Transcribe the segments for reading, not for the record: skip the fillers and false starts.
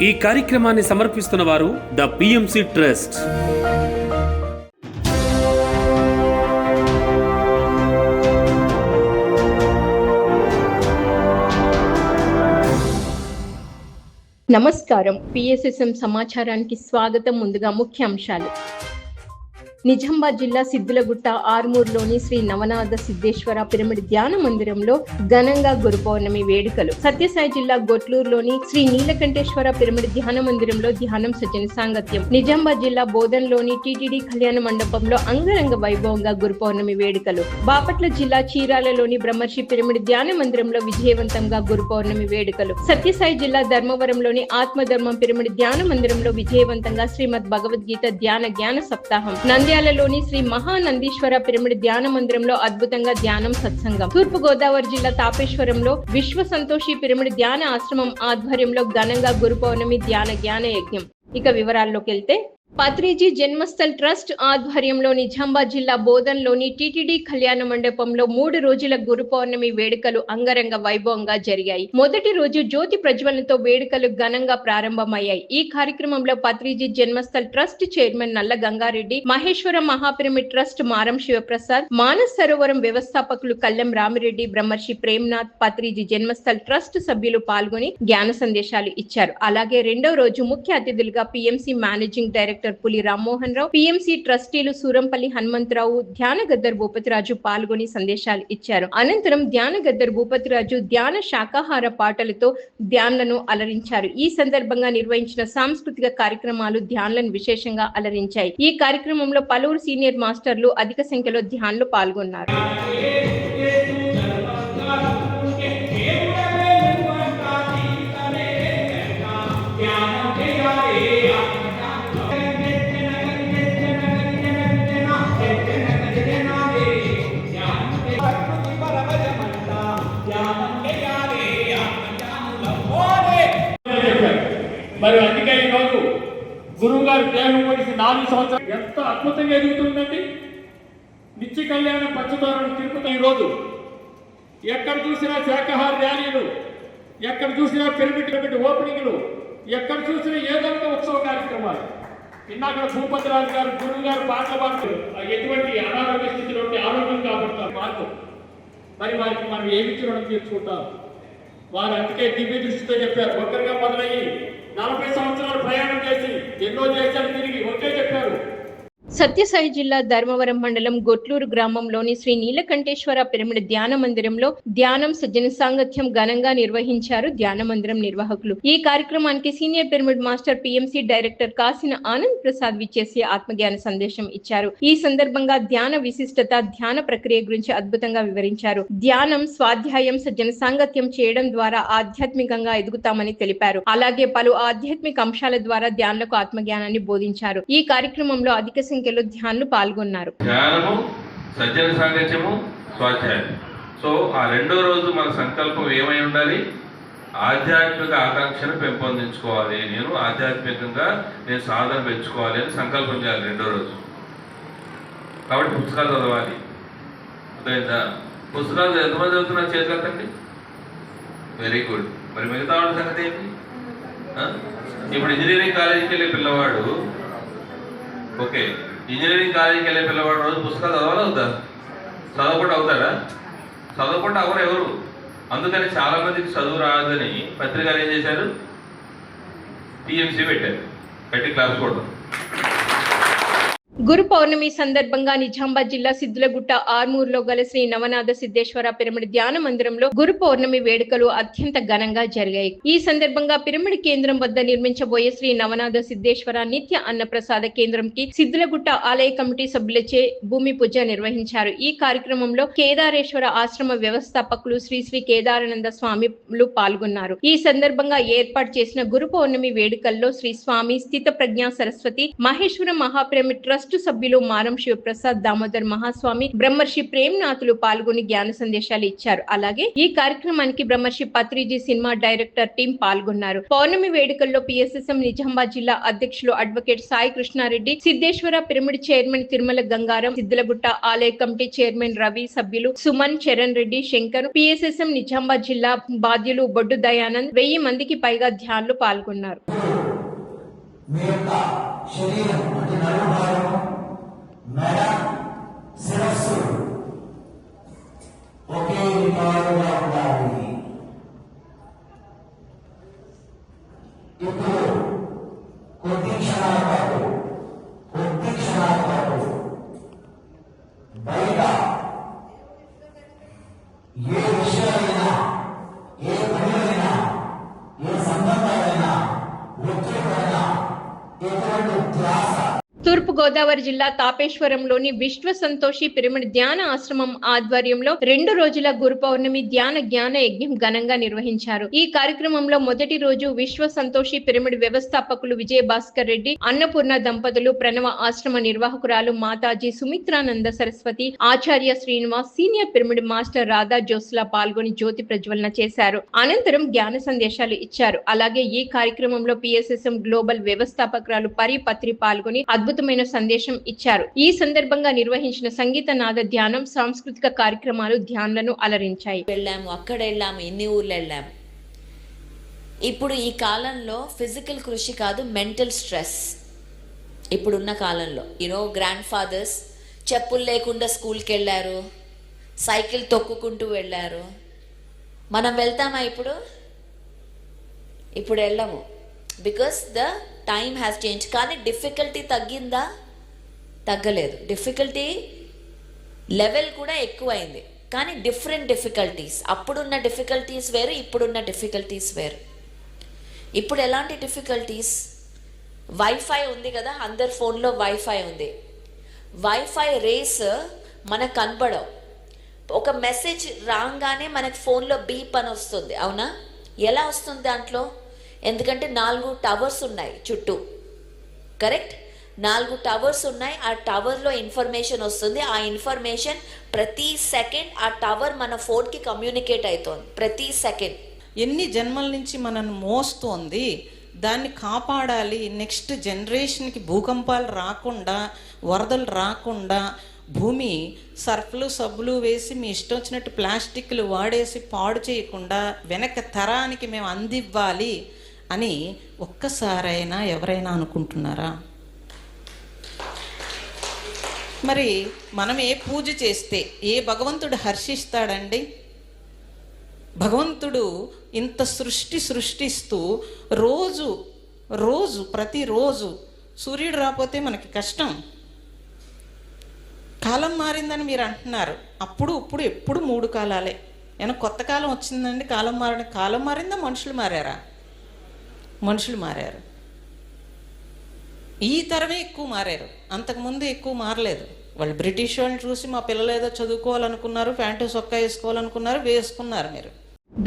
ఈ కార్యక్రమాన్ని సమర్పిస్తున్న వారు ద పిఎంసి ట్రస్ట్. నమస్కారం. పిఎస్ఎస్ఎం సమాచారానికి స్వాగతం. ముందుగా ముఖ్యాంశాలు. నిజామాబాద్ జిల్లా సిద్దులగుట్ట ఆర్మూర్లోని శ్రీ నవనాథ సిద్ధేశ్వర పిరమిడ్ ధ్యాన మందిరంలో ఘనంగా గురు పౌర్ణమి వేడుకలు. సత్యసాయి జిల్లా గొట్లూరులోని శ్రీ నీలకంఠేశ్వర పిరమిడ్ ధ్యాన మందిరంలో ధ్యానం సజ్జన సాంగత్యం. నిజామాబాద్ జిల్లా బోధన్లోని టీటీడీ కళ్యాణ మండపంలో అంగరంగ వైభవంగా గురు పౌర్ణమి వేడుకలు. బాపట్ల జిల్లా చీరాలలోని బ్రహ్మర్షి పిరమిడ్ ధ్యాన మందిరంలో విజయవంతంగా గురు పౌర్ణమి వేడుకలు. సత్యసాయి జిల్లా ధర్మవరంలోని ఆత్మధర్మం పిరమిడ్ ధ్యాన మందిరంలో విజయవంతంగా శ్రీమద్ భగవద్గీత జ్ఞాన సప్తాహం. నంద్యాలలోని శ్రీ మహానందీశ్వర పిరమిడ్ ధ్యాన మందిరంలో అద్భుతంగా ధ్యానం సత్సంగం. తూర్పు గోదావరి జిల్లా తాపేశ్వరంలో విశ్వ సంతోషి పిరమిడ్ ధ్యాన ఆశ్రమం ఆధ్వర్యంలో ఘనంగా గురు పౌర్ణమి ధ్యాన యజ్ఞం. ఇక వివరాల్లోకి వెళ్తే, పత్రిజీ జన్మస్థల్ ట్రస్ట్ ఆధ్వర్యంలో నిజామాబాద్ జిల్లా బోధన్లోని టీటీడీ కళ్యాణ మండపంలో 3 రోజుల గురు పౌర్ణమి వేడుకలు అంగరంగ వైభవంగా జరిగాయి. మొదటి రోజు జ్యోతి ప్రజ్వలనతో వేడుకలు ఘనంగా ప్రారంభమయ్యాయి. ఈ కార్యక్రమంలో పత్రిజీ జన్మస్థల్ ట్రస్ట్ చైర్మన్ నల్ల గంగారెడ్డి, మహేశ్వరం మహాపిరమిడ్ ట్రస్ట్ మారం శివప్రసాద్, మానస్ సరోవరం వ్యవస్థాపకులు కల్లెం రామిరెడ్డి, బ్రహ్మర్షి ప్రేమ్నాథ్, పత్రిజీ జన్మస్థల్ ట్రస్ట్ సభ్యులు పాల్గొని జ్ఞాన సందేశాలు ఇచ్చారు. అలాగే రెండవ రోజు ముఖ్య అతిథులుగా పిఎంసి మేనేజింగ్ డైరెక్టర్ పులి రామ్మోహన్ రావు, పిఎంసి ట్రస్టీలు సూరంపల్లి హనుమంతరావు, ధ్యాన గద్దర్ భూపతిరాజు పాల్గొని సందేశాలు ఇచ్చారు. అనంతరం ధ్యాన గద్దర్ భూపతిరాజు ధ్యాన శాకాహార పాటలతో ధ్యానులను అలరించారు. ఈ సందర్భంగా నిర్వహించిన సాంస్కృతిక కార్యక్రమాలు ధ్యానులను విశేషంగా అలరించాయి. ఈ కార్యక్రమంలో పలువురు సీనియర్ మాస్టర్లు అధిక సంఖ్యలో ధ్యానులు పాల్గొన్నారు. మరి అందుకే ఈరోజు గురువు గారు దేహం పడిసి 4 సంవత్సరాలు ఎంత అద్భుతంగా ఎదుగుతుందండి. నిత్య కళ్యాణం పంచదారులు తిరుపతి. ఈరోజు ఎక్కడ చూసినా శాఖాహార ర్యాలీలు, ఎక్కడ చూసినా పిరమిడ్ ఓపెనింగ్లు, ఎక్కడ చూసినా ఏదో ఒక ఉత్సవ కార్యక్రమాలు. ఇందాక భూపతిరాజు గారు గురువు గారు పాటలు పాడుతారు. ఎటువంటి అనారోగ్య స్థితిలో ఆరోగ్యం కాబడతారు మార్గం. మరి వారికి మనం ఏమి రుణం తీర్చుకుంటాం? వారు అందుకే దివ్య దృష్టితో చెప్పారు. ఒక్కరిగా మొదలయ్యి 40 సంవత్సరాలు ప్రయాణం చేసి ఎన్నో దేశాలు తిరిగి ఒకే చెప్పారు. సత్యసాయి జిల్లా ధర్మవరం మండలం గొట్లూరు గ్రామంలోని శ్రీ నీలకంఠేశ్వర పిరమిడ్ ధ్యాన మందిరంలో ధ్యానం సజ్జన సాంగత్యం ఘనంగా నిర్వహించారు ధ్యాన మందిరం నిర్వాహకులు. ఈ కార్యక్రమానికి senior pyramid master PMC director Kasina Anand Prasad విచ్చేసి ఆత్మజ్ఞాన సందేశం ఇచ్చారు. ఈ సందర్భంగా ధ్యాన విశిష్టత, ధ్యాన ప్రక్రియ గురించి అద్భుతంగా వివరించారు. ధ్యానం, స్వాధ్యాయం, సజ్జన సాంగత్యం చేయడం ద్వారా ఆధ్యాత్మికంగా ఎదుగుతామని తెలిపారు. అలాగే పలు ఆధ్యాత్మిక అంశాల ద్వారా ధ్యానులకు ఆత్మజ్ఞానాన్ని బోధించారు. ఈ కార్యక్రమంలో అధిక సంఖ్యలో ధ్యానులు పాల్గొన్నారు. ధ్యానము, సజ్జన సాంగత్యము, స్వాధ్యాయం. సో ఆ రెండో రోజు మన సంకల్పం ఏమై ఉండాలి? ఆధ్యాత్మిక ఆకాంక్షను పెంపొందించుకోవాలి. నేను ఆధ్యాత్మికంగా నేను సాధన పెంచుకోవాలి అని సంకల్పం చేయాలి రెండో రోజు. కాబట్టి పుస్తకాలు చదవాలి. అర్థమైందా? పుస్తకాలు ఎంతమంది చదువుతున్నారు చేతులు ఎత్తండి. Very good. మరి మిగతా వాళ్ళ సంగతి ఏంటి? ఇప్పుడు ఇంజనీరింగ్ కాలేజీకి వెళ్ళే పిల్లవాడు, ఓకే, ఇంజనీరింగ్ కాలేజీకి వెళ్ళే పిల్లవాడు రోజు పుస్తకాలు చదవాలి అవుతా? చదవకుండా అవుతాడా? చదవకుండా అవరు ఎవరు. అందుకని చాలా మందికి చదువు రాదని పత్రికలు ఏం చేశారు? టీఎంసీ పెట్టారు, పెట్టి క్లాస్ కొడతాం. గురు పౌర్ణమి సందర్భంగా నిజామాబాద్ జిల్లా సిద్దులగుట్ట ఆర్మూర్లో గల శ్రీ నవనాథ సిద్ధేశ్వర పిరమిడ్ ధ్యాన మందిరంలో గురు పౌర్ణమి వేడుకలు అత్యంత ఘనంగా జరిగాయి. ఈ సందర్భంగా పిరమిడ్ కేంద్రం వద్ద నిర్మించబోయే శ్రీ నవనాథ సిద్ధేశ్వర నిత్య అన్నప్రసాద కేంద్రంకి సిద్దులగుట్ట ఆలయ కమిటీ సభ్యులచే భూమి పూజ నిర్వహించారు. ఈ కార్యక్రమంలో కేదారేశ్వర ఆశ్రమ వ్యవస్థాపకులు శ్రీ శ్రీ కేదారానంద స్వామిలు పాల్గొన్నారు. ఈ సందర్భంగా ఏర్పాటు చేసిన గురు పౌర్ణమి వేడుకల్లో శ్రీ స్వామి స్థిత ప్రజ్ఞా సరస్వతి, మహేశ్వరం మహాపిరమిడ్ ట్రస్ట్ ట్రస్ట్ సభ్యులు మారం శివప్రసాద్, దామోదర్ మహాస్వామి, బ్రహ్మర్షి ప్రేమ్నాథులు పాల్గొని జ్ఞాన సందేశాలు ఇచ్చారు. అలాగే ఈ కార్యక్రమానికి బ్రహ్మర్షి పత్రిజీ సినిమా డైరెక్టర్ టీం పాల్గొన్నారు. పౌర్ణమి వేడుకల్లో పిఎస్ఎస్ఎం నిజామాబాద్ జిల్లా అధ్యక్షులు advocate Sai Krishna Reddy, Siddheshwara pyramid chairman Tirumala Gangaram, Siddilagutta ఆలయ కమిటీ చైర్మన్ రవి, సభ్యులు సుమన్, చరణ్ రెడ్డి, శంకర్, పిఎస్ఎస్ఎం నిజామాబాద్ జిల్లా బాధ్యులు బొడ్డు దయానంద్, 1000 మందికి పైగా ధ్యానులు పాల్గొన్నారు. మీ యొక్క శరీరం అంటే నడుము, మెడ, శిరస్సు ఒకే విధాలుగా ఉండాలి. ఇప్పుడు కొద్ది క్షణాల పాటు బయట ఏ విషయాలైనా, ఏ పనులైనా, ఏ సంబంధాలైనా, వ్యక్తులైనా ఎటువంటి ధ్యాస. తూర్పు గోదావరి జిల్లా తాపేశ్వరంలోని విశ్వ సంతోషి పిరమిడ్ ధ్యాన ఆశ్రమం ఆధ్వర్యంలో 2 రోజుల గురు పౌర్ణమి ధ్యాన జ్ఞాన యజ్ఞం ఘనంగా నిర్వహించారు. ఈ కార్యక్రమంలో మొదటి రోజు విశ్వ సంతోషి పిరమిడ్ వ్యవస్థాపకులు విజయ భాస్కర్ రెడ్డి, అన్నపూర్ణ దంపతులు, ప్రణవ ఆశ్రమ నిర్వాహకురాలు Mataji Sumitrananda Saraswati, Acharya Srinivas, senior pyramid master Radha Josla పాల్గొని జ్యోతి ప్రజ్వలన చేశారు. అనంతరం జ్ఞాన సందేశాలు ఇచ్చారు. అలాగే ఈ కార్యక్రమంలో పిఎస్ఎస్ఎం గ్లోబల్ వ్యవస్థాపకురాలు పరిపత్రి పాల్గొని అద్భుతమైన సందేశం ఇచ్చారు. ఈ సందర్భంగా నిర్వహించిన సంగీత నాద ధ్యానం, సాంస్కృతిక కార్యక్రమాలు ధ్యానులను అలరించాయి. వెళ్ళాము, అక్కడ వెళ్ళాము, ఇన్ని ఊర్లు వెళ్ళాము. ఇప్పుడు ఈ కాలంలో ఫిజికల్ కృషి కాదు, మెంటల్ స్ట్రెస్. ఇప్పుడున్న కాలంలో గ్రాండ్ ఫాదర్స్ చెప్పులు లేకుండా స్కూల్కి వెళ్ళారు, సైకిల్ తొక్కుకుంటూ వెళ్ళారు. మనం వెళ్తామా? ఇప్పుడు వెళ్ళము. Because the time has change. కానీ డిఫికల్టీ తగ్గిందా? తగ్గలేదు. డిఫికల్టీ లెవెల్ కూడా ఎక్కువైంది, కానీ డిఫరెంట్ డిఫికల్టీస్. అప్పుడున్న డిఫికల్టీస్ వేరు, ఇప్పుడున్న డిఫికల్టీస్ వేరు. ఇప్పుడు ఎలాంటి డిఫికల్టీస్? వైఫై ఉంది కదా, అందరి ఫోన్లో వైఫై ఉంది. వైఫై రేస్ మనకు కనబడవు. ఒక మెసేజ్ రాగానే మనకు ఫోన్లో బీప్ అని వస్తుంది, అవునా? ఎలా వస్తుంది దాంట్లో? ఎందుకంటే 4 టవర్స్ ఉన్నాయి చుట్టూ, కరెక్ట్? 4 టవర్స్ ఉన్నాయి. ఆ టవర్లో ఇన్ఫర్మేషన్ వస్తుంది. ఆ ఇన్ఫర్మేషన్ ప్రతి సెకండ్ ఆ టవర్ మన ఫోన్కి కమ్యూనికేట్ అవుతుంది. ప్రతి సెకండ్ ఎన్ని జన్మల నుంచి మనల్ని మోస్తోంది, దాన్ని కాపాడాలి. నెక్స్ట్ జనరేషన్కి భూకంపాలు రాకుండా, వరదలు రాకుండా, భూమి సర్ఫ్లు సబ్బులు వేసి మీ ఇష్టం వచ్చినట్టు ప్లాస్టిక్లు వాడేసి పాడు చేయకుండా వెనక తరానికి మేము అందివ్వాలి అని ఒక్కసారైనా ఎవరైనా అనుకుంటున్నారా? మరి మనం ఏ పూజ చేస్తే ఏ భగవంతుడు హర్షిస్తాడండి? భగవంతుడు ఇంత సృష్టిస్తూ ప్రతిరోజు సూర్యుడు రాకపోతే మనకి కష్టం. కాలం మారిందని మీరు అంటున్నారు. ఇప్పుడు ఎప్పుడు 3 కాలాలే. ఏమైనా కొత్త కాలం వచ్చిందండి? కాలం మారిందా? మనుషులు మారారా? మనుషులు మారారు. ఈ తరమే ఎక్కువ మారారు, అంతకుముందు ఎక్కువ మారలేదు. వాళ్ళు బ్రిటిష్ వాళ్ళని చూసి మా పిల్లలు ఏదో చదువుకోవాలనుకున్నారు, ప్యాంటు సొక్కా వేసుకోవాలనుకున్నారు, వేసుకున్నారు. మీరు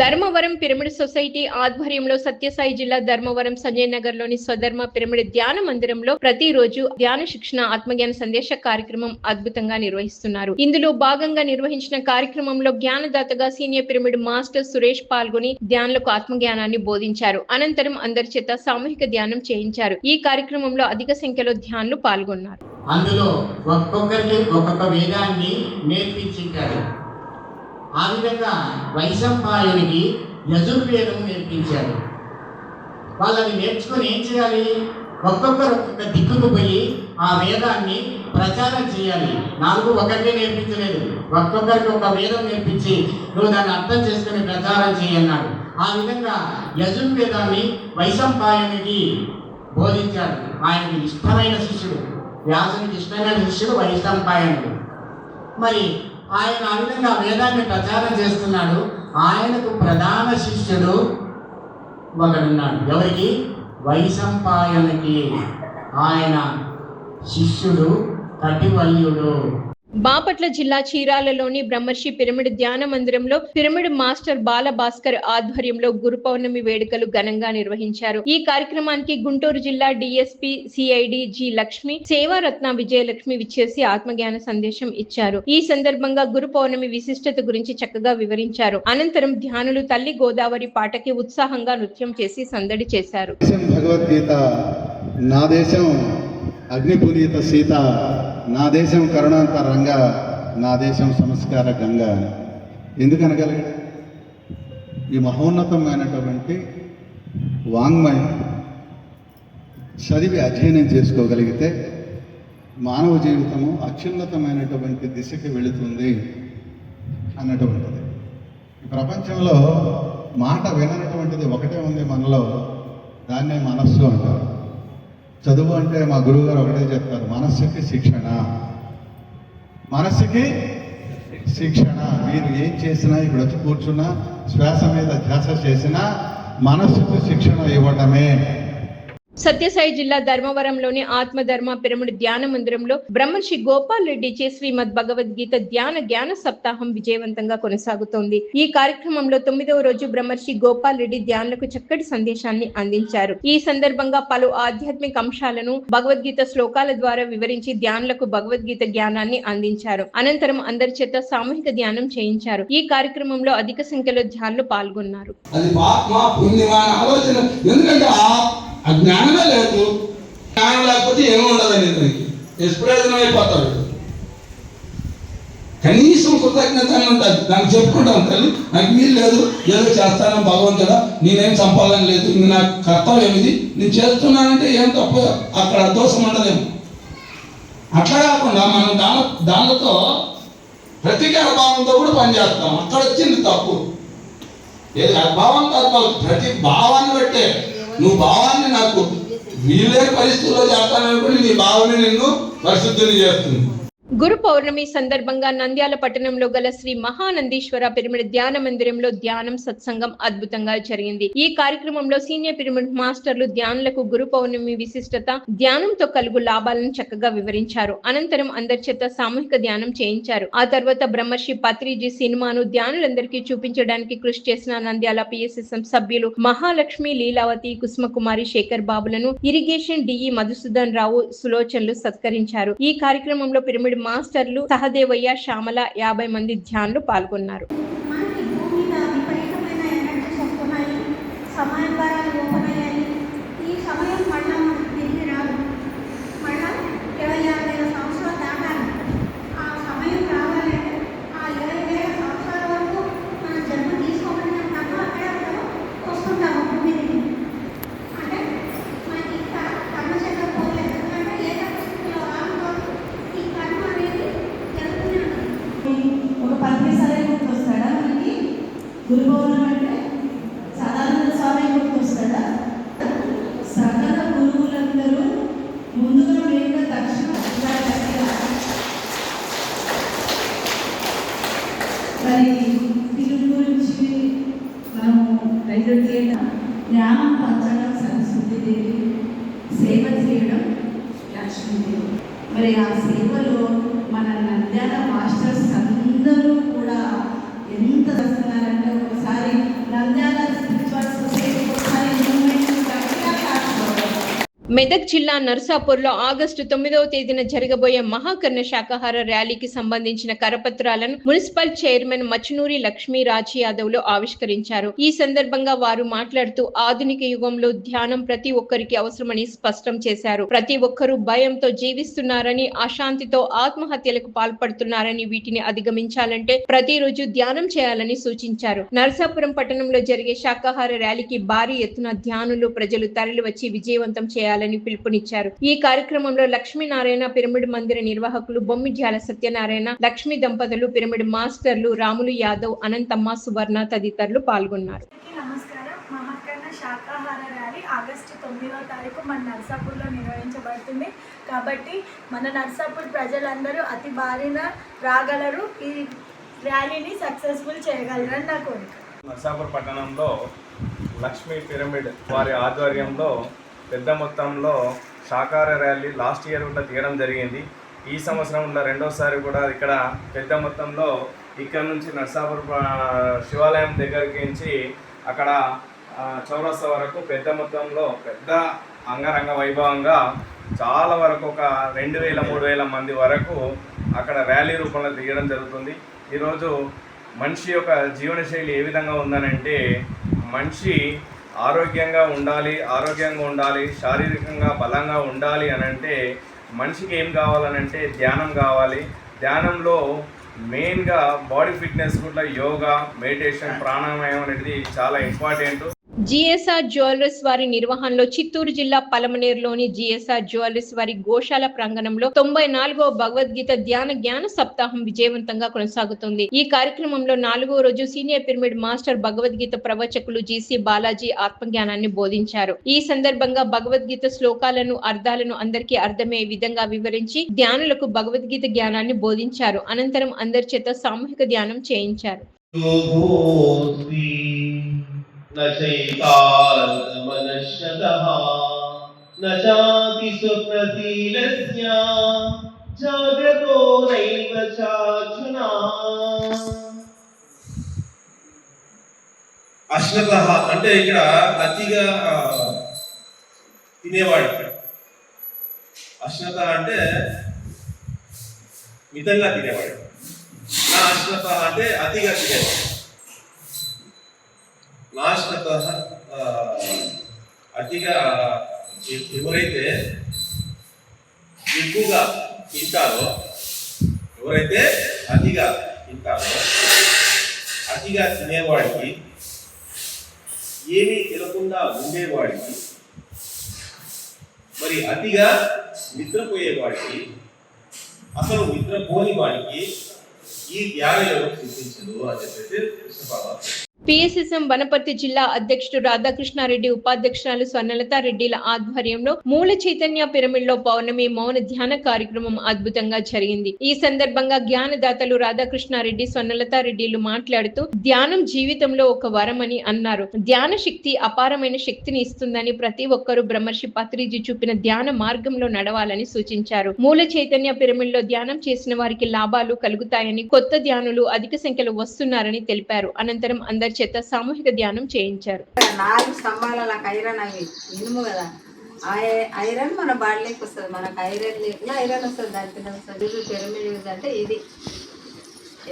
ధర్మవరం పిరమిడ్ సొసైటీ ఆధ్వర్యంలో సత్యసాయి జిల్లా ధర్మవరం సంజయ్ నగర్ లోని స్వధర్మ పిరమిడ్ ధ్యాన మందిరంలో ప్రతిరోజు ధ్యాన శిక్షణ ఆత్మజ్ఞాన సందేశ కార్యక్రమం అద్భుతంగా నిర్వహిస్తున్నారు. ఇందులో భాగంగా నిర్వహించిన కార్యక్రమంలో జ్ఞానదాతగా సీనియర్ పిరమిడ్ మాస్టర్ సురేష్ పాల్గొని ధ్యానులకు ఆత్మజ్ఞానాన్ని బోధించారు. అనంతరం అందరి చేత సామూహిక ధ్యానం చేయించారు. ఈ కార్యక్రమంలో అధిక సంఖ్యలో ధ్యానులు పాల్గొన్నారు. అందులో ఒక్కొక్కరికి ఒక్కొక్క వేదాన్ని నేర్పించారు. ఆ విధంగా వైశంపాయనునికి యజుర్వేదం నేర్పించారు. వాళ్ళని నేర్చుకొని ఏం చేయాలి? ఒక్కొక్కరు ఒక్కొక్క దిక్కుకు పోయి ఆ వేదాన్ని ప్రచారం చేయాలి. 4 ఒకరికే నేర్పించలేదు, ఒక్కొక్కరికి ఒక వేదం నేర్పించి నువ్వు దాన్ని అర్థం చేసుకుని ప్రచారం చేయన్నాడు. ఆ విధంగా యజుర్వేదాన్ని వైశంపాయనునికి బోధించారు. ఆయనకి ఇష్టమైన శిష్యుడు, వ్యాసునికి ఇష్టమైన శిష్యుడు వైశంపాయనుడు. మరి ఆయన ఆ విధంగా వేదాన్ని ప్రచారం చేస్తున్నాడు. ఆయనకు ప్రధాన శిష్యుడు ఒకడున్నాడు. ఎవరికి? వైశంపాయనునికి. ఆయన శిష్యుడు కటివల్యుడు. బాపట్ల జిల్లా చీరాలలోని బ్రహ్మర్షి పిరమిడ్ ధ్యాన మందిరంలో పిరమిడ్ మాస్టర్ బాల భాస్కర్ ఆధ్వర్యంలో గురు పౌర్ణమి వేడుకలు ఘనంగా నిర్వహించారు. ఈ కార్యక్రమానికి గుంటూరు జిల్లా డిఎస్పీ సిఐడి జి లక్ష్మి, సేవారత్న విజయలక్ష్మి విచ్చేసి ఆత్మజ్ఞాన సందేశం ఇచ్చారు. ఈ సందర్భంగా గురు పౌర్ణమి విశిష్టత గురించి చక్కగా వివరించారు. అనంతరం ధ్యానులు తల్లి గోదావరి పాటకి ఉత్సాహంగా నృత్యం చేసి సందడి చేశారు. భగవద్గీత నా దేశం అగ్నిపునీత సీత, నా దేశం కరుణాంత రంగ, నా దేశం సంస్కార గంగ. ఎందుకనగలిగాడు? ఈ మహోన్నతమైనటువంటి వాంగ్మయం చదివి అధ్యయనం చేసుకోగలిగితే మానవ జీవితము అత్యున్నతమైనటువంటి దిశకి వెళుతుంది అన్నటువంటిది. ఈ ప్రపంచంలో మాట విననటువంటిది ఒకటే ఉంది మనలో, దాన్నే మనస్సు అంటారు. చదువు అంటే మా గురువు గారు ఒకటే చెప్తారు, మనస్సుకి శిక్షణ. మనస్సుకి శిక్షణ. మీరు ఏం చేసినా, ఇక్కడ వచ్చి కూర్చున్నా, శ్వాస మీద ధ్యాస చేసినా మనస్సుకు శిక్షణ ఇవ్వటమే. సత్యసాయి జిల్లా ధర్మవరంలోని ఆత్మధర్మ పిరమిడ్ ధ్యాన మందిరంలో బ్రహ్మర్షి గోపాల్ రెడ్డి చే శ్రీమద్ భగవద్గీత జ్ఞాన సప్తాహం విజయవంతంగా కొనసాగుతోంది. ఈ కార్యక్రమంలో 9వ రోజు బ్రహ్మర్షి గోపాల్ రెడ్డి ధ్యానులకు చక్కటి సందేశాన్ని అందించారు. ఈ సందర్భంగా పలు ఆధ్యాత్మిక అంశాలను భగవద్గీత శ్లోకాల ద్వారా వివరించి ధ్యానులకు భగవద్గీత జ్ఞానాన్ని అందించారు. అనంతరం అందరి చేత సామూహిక ధ్యానం చేయించారు. ఈ కార్యక్రమంలో అధిక సంఖ్యలో ధ్యానులు పాల్గొన్నారు. జ్ఞానమే లేదు. జ్ఞానం లేకపోతే ఏముండదండి, ఇతనికి నిష్ప్రయోజనం అయిపోతాడు. కనీసం కృతజ్ఞత ఉంటుంది, దానికి చెప్పుకుంటాను, తల్లి నాకు వీలు లేదు, ఏదో చేస్తాను భగవంతుడా, నేనేం చంపాలని లేదు, ఇంక నాకు కర్తవ్యం ఇది, నేను చేస్తున్నానంటే ఏం తప్పు, అక్కడ దోషం ఉండదేమో. అట్లా కాకుండా మనం దానితో ప్రతీకార భావంతో కూడా పనిచేస్తాం, అక్కడ వచ్చింది తప్పు. ఏది భావంతో ప్రతి భావాన్ని బట్టే, నువ్వు భావాన్ని నాకు వీలైన పరిస్థితుల్లో చేస్తాననుకుని నీ భావాన్ని నిన్ను పరిశుద్ధిని చేస్తుంది. గురు పౌర్ణమి సందర్భంగా నంద్యాల పట్టణంలో గల శ్రీ మహానందీశ్వర పిరమిడ్ ధ్యాన మందిరంలో ధ్యానం సత్సంగం అద్భుతంగా జరిగింది. ఈ కార్యక్రమంలో సీనియర్ పిరమిడ్ మాస్టర్లు ధ్యానులకు గురు పౌర్ణమి విశిష్టత, ధ్యానంతో కలుగు లాభాలను చక్కగా వివరించారు. అనంతరం అందరి చేత సామూహిక ధ్యానం చేయించారు. ఆ తర్వాత బ్రహ్మర్షి పత్రిజీ సినిమాను ధ్యానులందరికీ చూపించడానికి కృషి చేసిన నంద్యాల పిఎస్ఎస్ఎం సభ్యులు మహాలక్ష్మి, లీలావతి, కుసుమకుమారి, శేఖర్ బాబులను ఇరిగేషన్ డిఈ మధుసూదన్ రావు, సులోచనలు సత్కరించారు. ఈ కార్యక్రమంలో పిరమిడ్ మాస్టర్లు సహదేవయ్య, శ్యామల, 50 మంది ధ్యానులు పాల్గొన్నారు. గురు పౌర్ణమి అంటే సదానంద స్వామి గుర్తొస్తాడా? సకల గురువులందరూ ముందుగా లేక దక్షిణ మరి తెలుగు గురించి మనము రైతులకి జ్ఞానం పంచడం సరస్వతీదేవి, సేవ చేయడం లక్ష్మీదేవి. మరి ఆ సేవలో మన నంద్యాల మాస్టర్స్ అందరూ కూడా ఎంత చేస్తున్నారంటే ఒకసారి నంద్యాల స్పిరిచువల్ సొసైటీ ఒకసారి మెదక్ జిల్లా నర్సాపూర్లో ఆగస్టు 9వ తేదీన జరగబోయే మహాకర్ణ శాకాహార ర్యాలీకి సంబంధించిన కరపత్రాలను మున్సిపల్ చైర్మన్ మచ్నూరి లక్ష్మీ రాజీ యాదవ్లు ఆవిష్కరించారు. ఈ సందర్భంగా వారు మాట్లాడుతూ ఆధునిక యుగంలో ధ్యానం ప్రతి ఒక్కరికి అవసరమని స్పష్టం చేశారు. ప్రతి ఒక్కరూ భయంతో జీవిస్తున్నారని, అశాంతితో ఆత్మహత్యలకు పాల్పడుతున్నారని, వీటిని అధిగమించాలంటే ప్రతిరోజు ధ్యానం చేయాలని సూచించారు. నర్సాపురం పట్టణంలో జరిగే శాకాహార ర్యాలీకి భారీ ఎత్తున ధ్యానులు, ప్రజలు తరలివచ్చి విజయవంతం చేయాలని పిలుపునిచ్చారు. ఈ కార్యక్రమంలో లక్ష్మీనారాయణ పిరమిడ్ మందిర నిర్వాహకులు బొమ్మిడ్యాల సత్యనారాయణ, లక్ష్మీ దంపతులు, పిరమిడ్ మాస్టర్లు రాములు యాదవ్, అనంతమ్మ, సువర్ణ తదితరులు పాల్గొన్నారు. నమస్కారం. మహాకర్ణ శాకాహార ర్యాలీ ఆగస్టు 9వ తారీఖు మన నర్సాపూర్లో నిర్వహించబడుతుంది. కాబట్టి మన నర్సాపూర్ ప్రజలందరూ అతి భారీన రాగలరు, ఈ ర్యాలీని సక్సెస్ఫుల్ చేయగలరని నా కోరిక. నర్సాపూర్ పట్టణంలో లక్ష్మీ పిరమిడ్ వారి ఆధ్వర్యంలో పెద్ద మొత్తంలో శాకాహార ర్యాలీ లాస్ట్ ఇయర్ కూడా తీయడం జరిగింది. ఈ సంవత్సరం ఉన్న రెండోసారి కూడా ఇక్కడ పెద్ద మొత్తంలో ఇక్కడ నుంచి నర్సాపూర్ శివాలయం దగ్గరికి నుంచి అక్కడ చౌరస్తా వరకు పెద్ద మొత్తంలో పెద్ద అంగరంగ వైభవంగా చాలా వరకు ఒక 2000-3000 మంది వరకు అక్కడ ర్యాలీ రూపంలో దిగడం జరుగుతుంది. ఈరోజు మనిషి యొక్క జీవనశైలి ఏ విధంగా ఉందనంటే మనిషి ఆరోగ్యంగా ఉండాలి, శారీరకంగా బలంగా ఉండాలి అనంటే మనిషికి ఏం కావాలనంటే ధ్యానం కావాలి. ధ్యానంలో మెయిన్గా బాడీ ఫిట్నెస్ కూడా యోగా, మెడిటేషన్, ప్రాణాయామం అనేది చాలా ఇంపార్టెంట్. జిఎస్ఆర్ జ్యువెలర్స్ వారి నిర్వహణలో చిత్తూరు జిల్లా పలమనేరులోని జిఎస్ఆర్ జ్యువెలర్స్ వారి గోశాల ప్రాంగణంలో 94వ భగవద్గీత జ్ఞాన సప్తాహం విజయవంతంగా కొనసాగుతుంది. ఈ కార్యక్రమంలో 4వ రోజు సీనియర్ పిరమిడ్ మాస్టర్ భగవద్గీత ప్రవచకులు జిసి బాలాజీ ఆత్మజ్ఞానాన్ని బోధించారు. ఈ సందర్భంగా భగవద్గీత శ్లోకాలను అర్థాలను అందరికీ అర్థమయ్యే విధంగా వివరించి ధ్యానులకు భగవద్గీత జ్ఞానాన్ని బోధించారు. అనంతరం అందరి చేత సామూహిక ధ్యానం చేయించారు. न चैतामनश्यतः न चाति स्वप्नशीलस्य जाग्रतो नैव चार्जुना. అశ్నతః అంటే ఇక్కడ అతిగా తినేవాడు. అశ్నత అంటే మితంగా తినేవాడు. నా అశ్నత అంటే అతిగా తినేవాడు. నాశ్నత అతిగా ఎవరైతే ఎక్కువగా తింటారో, ఎవరైతే అతిగా తింటారో, అతిగా తినేవాడికి, ఏమీ తినకుండా ఉండేవాడికి, మరి అతిగా నిద్రపోయేవాడికి, అసలు నిద్రపోని వాడికి ఈ ధ్యానం ఎవరు సూచించదు అని చెప్పేసి కృష్ణ పిఎస్ఎస్ఎం వనపర్తి జిల్లా అధ్యక్షుడు రాధాకృష్ణారెడ్డి, ఉపాధ్యక్షురాలు స్వర్ణలతారెడ్డిల ఆధ్వర్యంలో మూల చైతన్య పిరమిడ్ లో పౌర్ణమి మౌన ధ్యాన కార్యక్రమం అద్భుతంగా జరిగింది. ఈ సందర్భంగా జ్ఞానదాతలు రాధాకృష్ణారెడ్డి, స్వర్ణలతారెడ్డిలు మాట్లాడుతూ ధ్యానం జీవితంలో ఒక వరమని అన్నారు. ధ్యాన శక్తి అపారమైన శక్తిని ఇస్తుందని, ప్రతి ఒక్కరూ బ్రహ్మర్షి పత్రిజీ చూపిన ధ్యాన మార్గంలో నడవాలని సూచించారు. మూల చైతన్య పిరమిడ్ లో ధ్యానం చేసిన వారికి లాభాలు కలుగుతాయని, కొత్త ధ్యానులు అధిక సంఖ్యలో వస్తున్నారని తెలిపారు. అనంతరం అందరి చేత సామూహిక ధ్యానం చేయించారు. 4 స్తంభాలకు ఐరన్ అవి ఇనుము కదా, ఐరన్ మన బాడీలోకి వస్తుంది. మనకు ఐరన్ లేకుండా ఐరన్ వస్తుంది. దానికి పిరమిడ్ యూజ్ అంటే ఇది.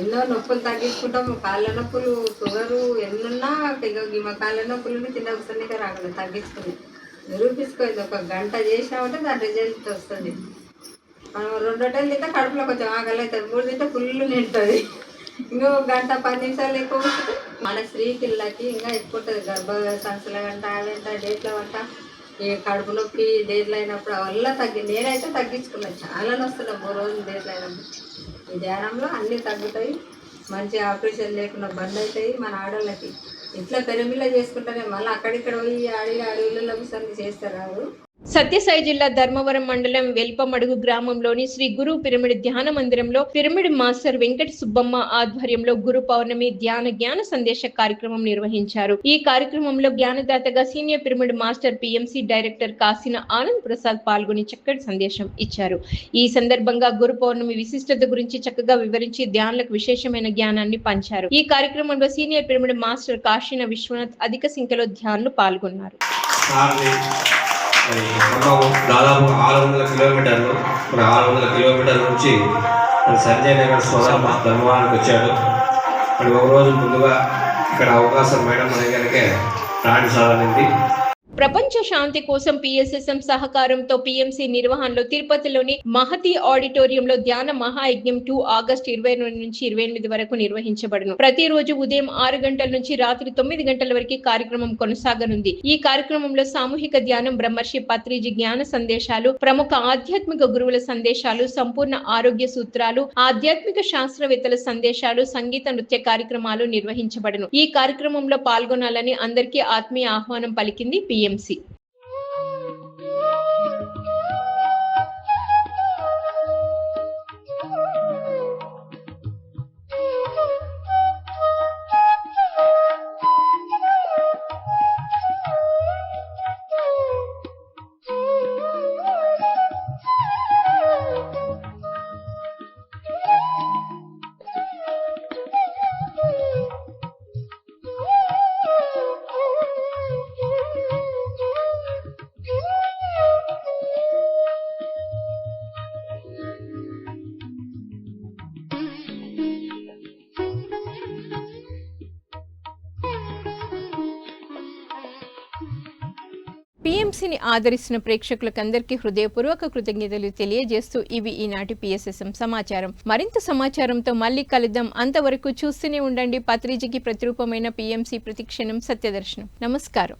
ఎన్నో నొప్పులు తగ్గించుకుంటాం. కాళ్ళ నొప్పులు, షుగరు ఎన్నున్నా మా కాళ్ళ నొప్పులు తినవసరం రాకుండా తగ్గించుకుని నిరూపించుకోవాలి. ఒక గంట చేసినామంటే దాని రిజల్ట్ వస్తుంది. మనం 2 రొట్టెలు తింటే కడుపులో కొంచెం ఆకలి అవుతుంది, 3 తింటే ఫుల్ నింటుంది. ఇంకో గంట 10 నిమిషాలు ఎక్కువ మన స్త్రీ పిల్లలకి ఇంకా ఎక్కువ ఉంటుంది. గర్భ సంచుల గంట, అవంట, డేట్ల వంట, ఈ కడుపు నొప్పి డేట్లు అయినప్పుడు వల్ల నేనైతే తగ్గించుకున్నాను. చాలా వస్తున్నాను 3 రోజులు డేట్లు అయినప్పుడు. ఈ ధ్యానంలో అన్నీ తగ్గుతాయి. మంచి ఆపరేషన్ లేకుండా బంద్ అవుతాయి. మన ఆడవాళ్ళకి ఇట్లా పెరమిలా చేసుకుంటారే, మళ్ళీ అక్కడిక్కడ పోయి అడవిలో కూర్చొని చేస్తారు. సత్యసాయి జిల్లా ధర్మవరం మండలం వెల్పమడుగు గ్రామంలోని శ్రీ గురు పిరమిడ్ ధ్యాన మందిరంలో పిరమిడ్ మాస్టర్ వెంకట సుబ్బమ్మ ఆధ్వర్యంలో గురు పౌర్ణమి జ్ఞాన సందేశ కార్యక్రమం నిర్వహించారు. ఈ కార్యక్రమంలో జ్ఞానదాతగా senior pyramid master PMC director Kasina Anand Prasad పాల్గొని చక్కటి సందేశం ఇచ్చారు. ఈ సందర్భంగా గురు పౌర్ణమి విశిష్టత గురించి చక్కగా వివరించి ధ్యానులకు విశేషమైన జ్ఞానాన్ని పంచారు. ఈ కార్యక్రమంలో సీనియర్ పిరమిడ్ మాస్టర్ కాశీన విశ్వనాథ్ అధిక సంఖ్యలో ధ్యానులు పాల్గొన్నారు. దాదాపు 600 కిలోమీటర్లు, మన 600 కిలోమీటర్ల నుంచి సంజయ్ నగర్ సోదరు ధర్మవరానికి వచ్చాడు. మరి ఒక రోజు ముందుగా ఇక్కడ అవకాశం మేడం దగ్గరకే రాణి సాధింది. ప్రపంచ శాంతి కోసం పిఎస్ఎస్ఎం సహకారంతో పిఎంసి నిర్వహణలో తిరుపతిలోని మహతి ఆడిటోరియంలో ధ్యాన మహాయజ్ఞం 2 ఆగస్టు 22 నుంచి 28 వరకు నిర్వహించబడును. ప్రతిరోజు ఉదయం 6 గంటల నుంచి రాత్రి 9 గంటల వరకు కార్యక్రమం కొనసాగనుంది. ఈ కార్యక్రమంలో సామూహిక ధ్యానం, బ్రహ్మర్షి పత్రిజీ జ్ఞాన సందేశాలు, ప్రముఖ ఆధ్యాత్మిక గురువుల సందేశాలు, సంపూర్ణ ఆరోగ్య సూత్రాలు, ఆధ్యాత్మిక శాస్త్రవేత్తల సందేశాలు, సంగీత నృత్య కార్యక్రమాలు నిర్వహించబడును. ఈ కార్యక్రమంలో పాల్గొనాలని అందరికీ ఆత్మీయ ఆహ్వానం పలికింది పిఎంసి. PMCని ఆదరిస్తున్న ప్రేక్షకులకందరికీ హృదయపూర్వక కృతజ్ఞతలు తెలియజేస్తూ ఇవి ఈనాటి PSSM సమాచారం. మరింత సమాచారంతో మళ్ళీ కలుద్దాం. అంతవరకు చూస్తూనే ఉండండి పత్రిజకి ప్రతిరూపమైన PMC ప్రతిక్షణం సత్యదర్శనం. నమస్కారం.